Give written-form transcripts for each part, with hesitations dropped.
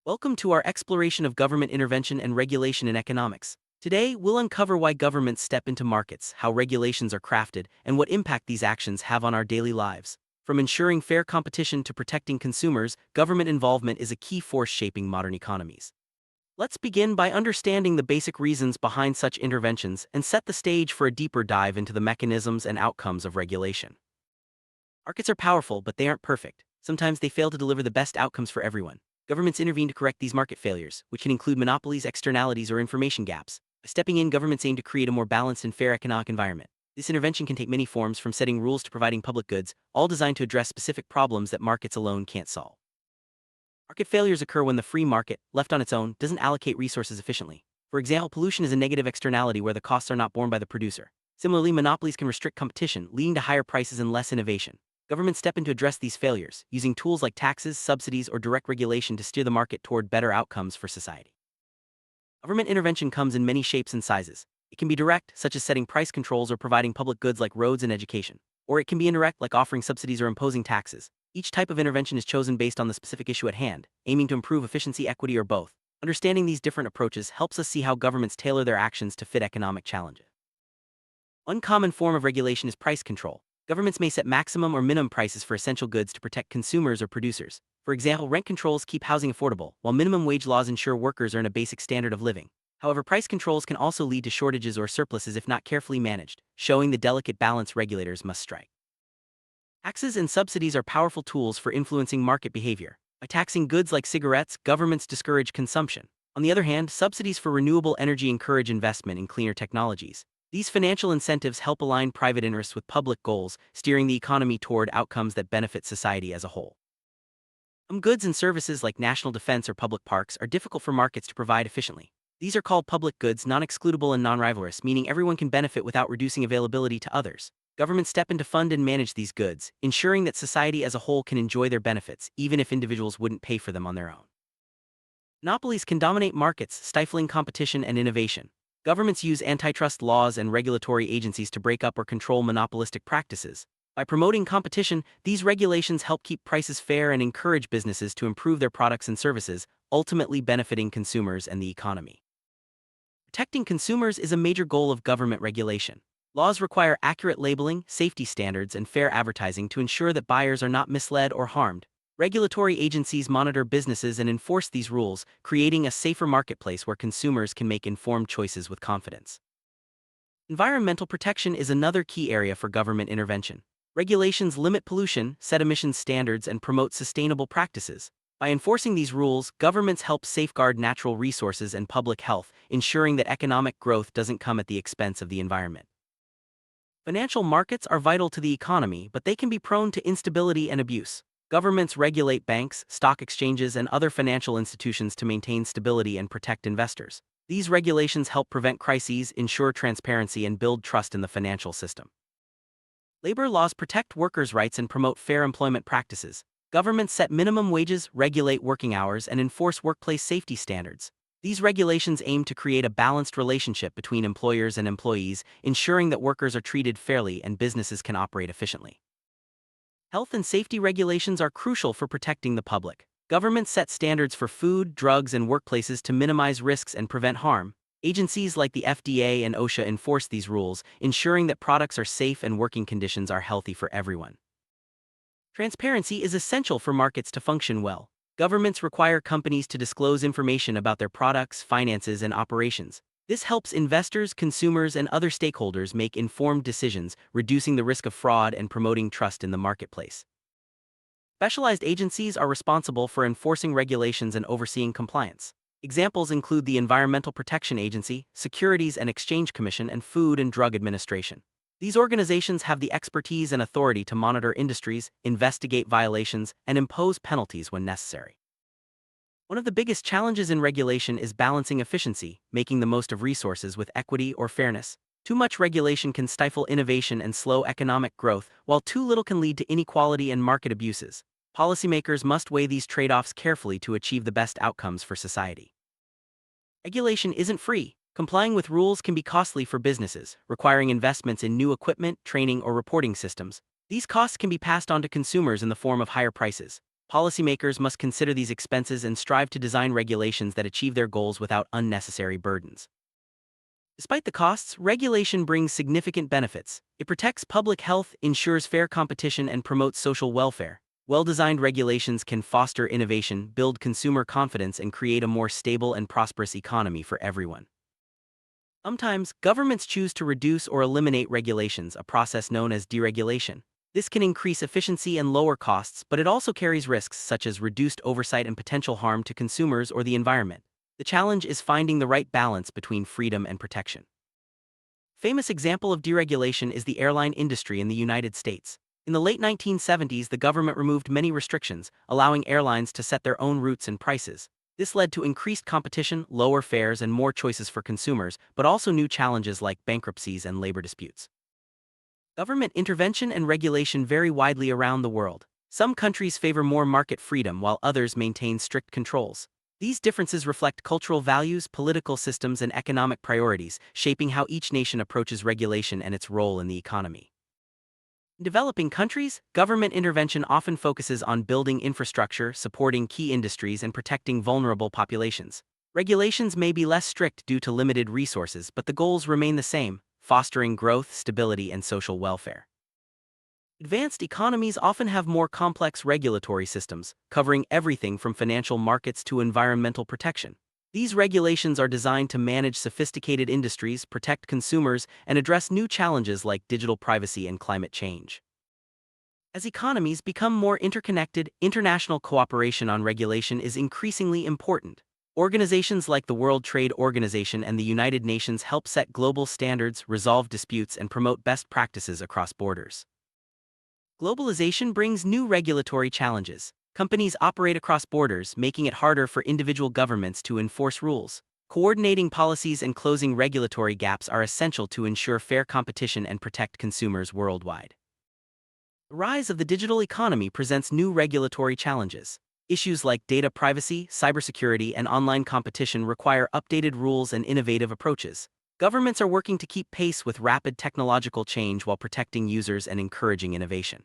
Welcome to our exploration of government intervention and regulation in economics. Today, we'll uncover why governments step into markets, how regulations are crafted, and what impact these actions have on our daily lives. From ensuring fair competition to protecting consumers, government involvement is a key force shaping modern economies. Let's begin by understanding the basic reasons behind such interventions and set the stage for a deeper dive into the mechanisms and outcomes of regulation. Markets are powerful, but they aren't perfect. Sometimes they fail to deliver the best outcomes for everyone. Governments intervene to correct these market failures, which can include monopolies, externalities, or information gaps. By stepping in, governments aim to create a more balanced and fair economic environment. This intervention can take many forms, from setting rules to providing public goods, all designed to address specific problems that markets alone can't solve. Market failures occur when the free market, left on its own, doesn't allocate resources efficiently. For example, pollution is a negative externality where the costs are not borne by the producer. Similarly, monopolies can restrict competition, leading to higher prices and less innovation. Governments step in to address these failures, using tools like taxes, subsidies, or direct regulation to steer the market toward better outcomes for society. Government intervention comes in many shapes and sizes. It can be direct, such as setting price controls or providing public goods like roads and education. Or it can be indirect, like offering subsidies or imposing taxes. Each type of intervention is chosen based on the specific issue at hand, aiming to improve efficiency, equity, or both. Understanding these different approaches helps us see how governments tailor their actions to fit economic challenges. One common form of regulation is price control. Governments may set maximum or minimum prices for essential goods to protect consumers or producers. For example, rent controls keep housing affordable, while minimum wage laws ensure workers earn a basic standard of living. However, price controls can also lead to shortages or surpluses if not carefully managed, showing the delicate balance regulators must strike. Taxes and subsidies are powerful tools for influencing market behavior. By taxing goods like cigarettes, governments discourage consumption. On the other hand, subsidies for renewable energy encourage investment in cleaner technologies. These financial incentives help align private interests with public goals, steering the economy toward outcomes that benefit society as a whole. Some goods and services like national defense or public parks are difficult for markets to provide efficiently. These are called public goods, non-excludable and non-rivalrous, meaning everyone can benefit without reducing availability to others. Governments step in to fund and manage these goods, ensuring that society as a whole can enjoy their benefits, even if individuals wouldn't pay for them on their own. Monopolies can dominate markets, stifling competition and innovation. Governments use antitrust laws and regulatory agencies to break up or control monopolistic practices. By promoting competition, these regulations help keep prices fair and encourage businesses to improve their products and services, ultimately benefiting consumers and the economy. Protecting consumers is a major goal of government regulation. Laws require accurate labeling, safety standards, and fair advertising to ensure that buyers are not misled or harmed. Regulatory agencies monitor businesses and enforce these rules, creating a safer marketplace where consumers can make informed choices with confidence. Environmental protection is another key area for government intervention. Regulations limit pollution, set emissions standards, and promote sustainable practices. By enforcing these rules, governments help safeguard natural resources and public health, ensuring that economic growth doesn't come at the expense of the environment. Financial markets are vital to the economy, but they can be prone to instability and abuse. Governments regulate banks, stock exchanges, and other financial institutions to maintain stability and protect investors. These regulations help prevent crises, ensure transparency, and build trust in the financial system. Labor laws protect workers' rights and promote fair employment practices. Governments set minimum wages, regulate working hours, and enforce workplace safety standards. These regulations aim to create a balanced relationship between employers and employees, ensuring that workers are treated fairly and businesses can operate efficiently. Health and safety regulations are crucial for protecting the public. Governments set standards for food, drugs, and workplaces to minimize risks and prevent harm. Agencies like the FDA and OSHA enforce these rules, ensuring that products are safe and working conditions are healthy for everyone. Transparency is essential for markets to function well. Governments require companies to disclose information about their products, finances, and operations. This helps investors, consumers, and other stakeholders make informed decisions, reducing the risk of fraud and promoting trust in the marketplace. Specialized agencies are responsible for enforcing regulations and overseeing compliance. Examples include the Environmental Protection Agency, Securities and Exchange Commission, and Food and Drug Administration. These organizations have the expertise and authority to monitor industries, investigate violations, and impose penalties when necessary. One of the biggest challenges in regulation is balancing efficiency, making the most of resources with equity or fairness. Too much regulation can stifle innovation and slow economic growth, while too little can lead to inequality and market abuses. Policymakers must weigh these trade-offs carefully to achieve the best outcomes for society. Regulation isn't free. Complying with rules can be costly for businesses, requiring investments in new equipment, training, or reporting systems. These costs can be passed on to consumers in the form of higher prices. Policymakers must consider these expenses and strive to design regulations that achieve their goals without unnecessary burdens. Despite the costs, regulation brings significant benefits. It protects public health, ensures fair competition, and promotes social welfare. Well-designed regulations can foster innovation, build consumer confidence, and create a more stable and prosperous economy for everyone. Sometimes, governments choose to reduce or eliminate regulations, a process known as deregulation. This can increase efficiency and lower costs, but it also carries risks such as reduced oversight and potential harm to consumers or the environment. The challenge is finding the right balance between freedom and protection. Famous example of deregulation is the airline industry in the United States. In the late 1970s, the government removed many restrictions, allowing airlines to set their own routes and prices. This led to increased competition, lower fares, and more choices for consumers, but also new challenges like bankruptcies and labor disputes. Government intervention and regulation vary widely around the world. Some countries favor more market freedom while others maintain strict controls. These differences reflect cultural values, political systems, and economic priorities, shaping how each nation approaches regulation and its role in the economy. In developing countries, government intervention often focuses on building infrastructure, supporting key industries, and protecting vulnerable populations. Regulations may be less strict due to limited resources, but the goals remain the same: fostering growth, stability, and social welfare. Advanced economies often have more complex regulatory systems, covering everything from financial markets to environmental protection. These regulations are designed to manage sophisticated industries, protect consumers, and address new challenges like digital privacy and climate change. As economies become more interconnected, international cooperation on regulation is increasingly important. Organizations like the World Trade Organization and the United Nations help set global standards, resolve disputes, and promote best practices across borders. Globalization brings new regulatory challenges. Companies operate across borders, making it harder for individual governments to enforce rules. Coordinating policies and closing regulatory gaps are essential to ensure fair competition and protect consumers worldwide. The rise of the digital economy presents new regulatory challenges. Issues like data privacy, cybersecurity, and online competition require updated rules and innovative approaches. Governments are working to keep pace with rapid technological change while protecting users and encouraging innovation.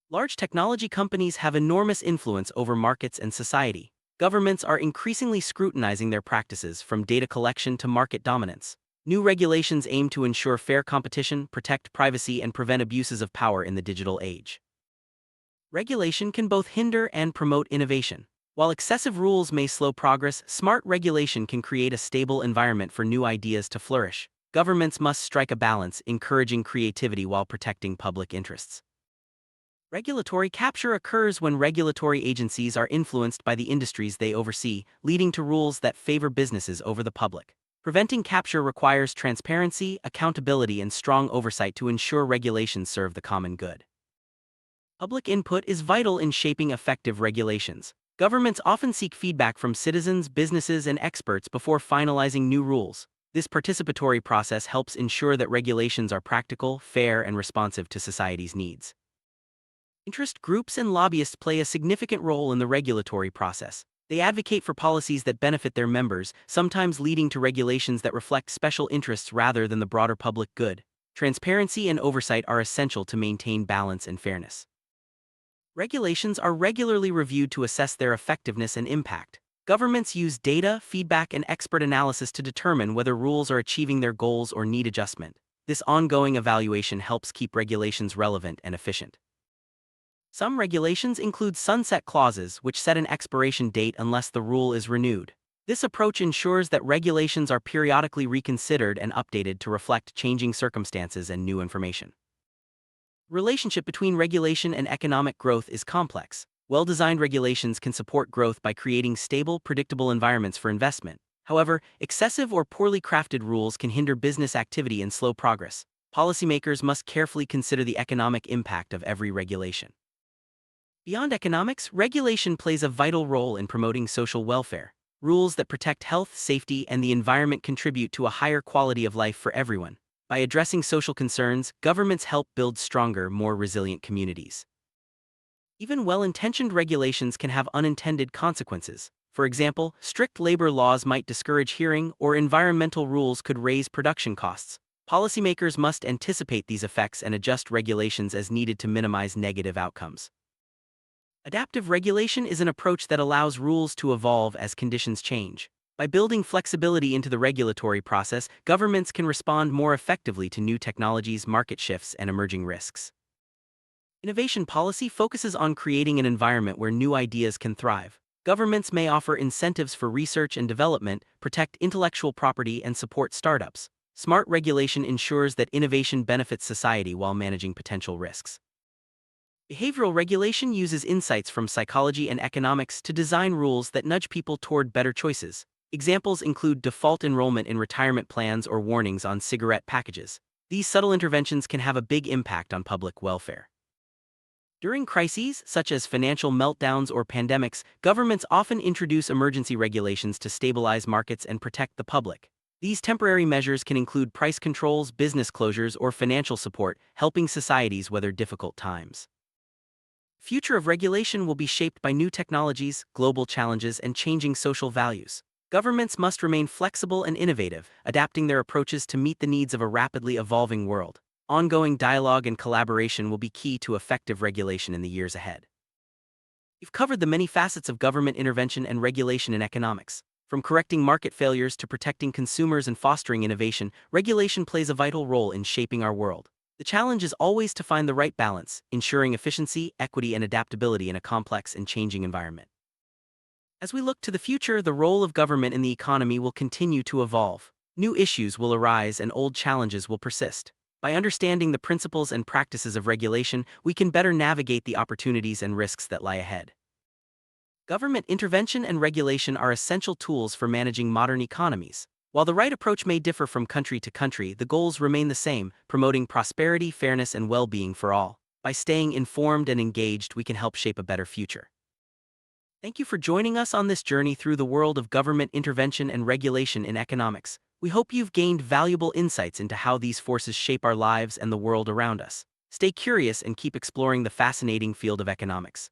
Large technology companies have enormous influence over markets and society. Governments are increasingly scrutinizing their practices, from data collection to market dominance. New regulations aim to ensure fair competition, protect privacy, and prevent abuses of power in the digital age. Regulation can both hinder and promote innovation. While excessive rules may slow progress, smart regulation can create a stable environment for new ideas to flourish. Governments must strike a balance, encouraging creativity while protecting public interests. Regulatory capture occurs when regulatory agencies are influenced by the industries they oversee, leading to rules that favor businesses over the public. Preventing capture requires transparency, accountability, and strong oversight to ensure regulations serve the common good. Public input is vital in shaping effective regulations. Governments often seek feedback from citizens, businesses, and experts before finalizing new rules. This participatory process helps ensure that regulations are practical, fair, and responsive to society's needs. Interest groups and lobbyists play a significant role in the regulatory process. They advocate for policies that benefit their members, sometimes leading to regulations that reflect special interests rather than the broader public good. Transparency and oversight are essential to maintain balance and fairness. Regulations are regularly reviewed to assess their effectiveness and impact. Governments use data, feedback, and expert analysis to determine whether rules are achieving their goals or need adjustment. This ongoing evaluation helps keep regulations relevant and efficient. Some regulations include sunset clauses, which set an expiration date unless the rule is renewed. This approach ensures that regulations are periodically reconsidered and updated to reflect changing circumstances and new information. The relationship between regulation and economic growth is complex. Well-designed regulations can support growth by creating stable, predictable environments for investment. However, excessive or poorly crafted rules can hinder business activity and slow progress. Policymakers must carefully consider the economic impact of every regulation. Beyond economics, regulation plays a vital role in promoting social welfare. Rules that protect health, safety, and the environment contribute to a higher quality of life for everyone. By addressing social concerns, governments help build stronger, more resilient communities. Even well-intentioned regulations can have unintended consequences. For example, strict labor laws might discourage hiring, or environmental rules could raise production costs. Policymakers must anticipate these effects and adjust regulations as needed to minimize negative outcomes. Adaptive regulation is an approach that allows rules to evolve as conditions change. By building flexibility into the regulatory process, governments can respond more effectively to new technologies, market shifts, and emerging risks. Innovation policy focuses on creating an environment where new ideas can thrive. Governments may offer incentives for research and development, protect intellectual property, and support startups. Smart regulation ensures that innovation benefits society while managing potential risks. Behavioral regulation uses insights from psychology and economics to design rules that nudge people toward better choices. Examples include default enrollment in retirement plans or warnings on cigarette packages. These subtle interventions can have a big impact on public welfare. During crises, such as financial meltdowns or pandemics, governments often introduce emergency regulations to stabilize markets and protect the public. These temporary measures can include price controls, business closures, or financial support, helping societies weather difficult times. Future of regulation will be shaped by new technologies, global challenges, and changing social values. Governments must remain flexible and innovative, adapting their approaches to meet the needs of a rapidly evolving world. Ongoing dialogue and collaboration will be key to effective regulation in the years ahead. We've covered the many facets of government intervention and regulation in economics. From correcting market failures to protecting consumers and fostering innovation, regulation plays a vital role in shaping our world. The challenge is always to find the right balance, ensuring efficiency, equity, and adaptability in a complex and changing environment. As we look to the future, the role of government in the economy will continue to evolve. New issues will arise and old challenges will persist. By understanding the principles and practices of regulation, we can better navigate the opportunities and risks that lie ahead. Government intervention and regulation are essential tools for managing modern economies. While the right approach may differ from country to country, the goals remain the same: promoting prosperity, fairness, and well-being for all. By staying informed and engaged, we can help shape a better future. Thank you for joining us on this journey through the world of government intervention and regulation in economics. We hope you've gained valuable insights into how these forces shape our lives and the world around us. Stay curious and keep exploring the fascinating field of economics.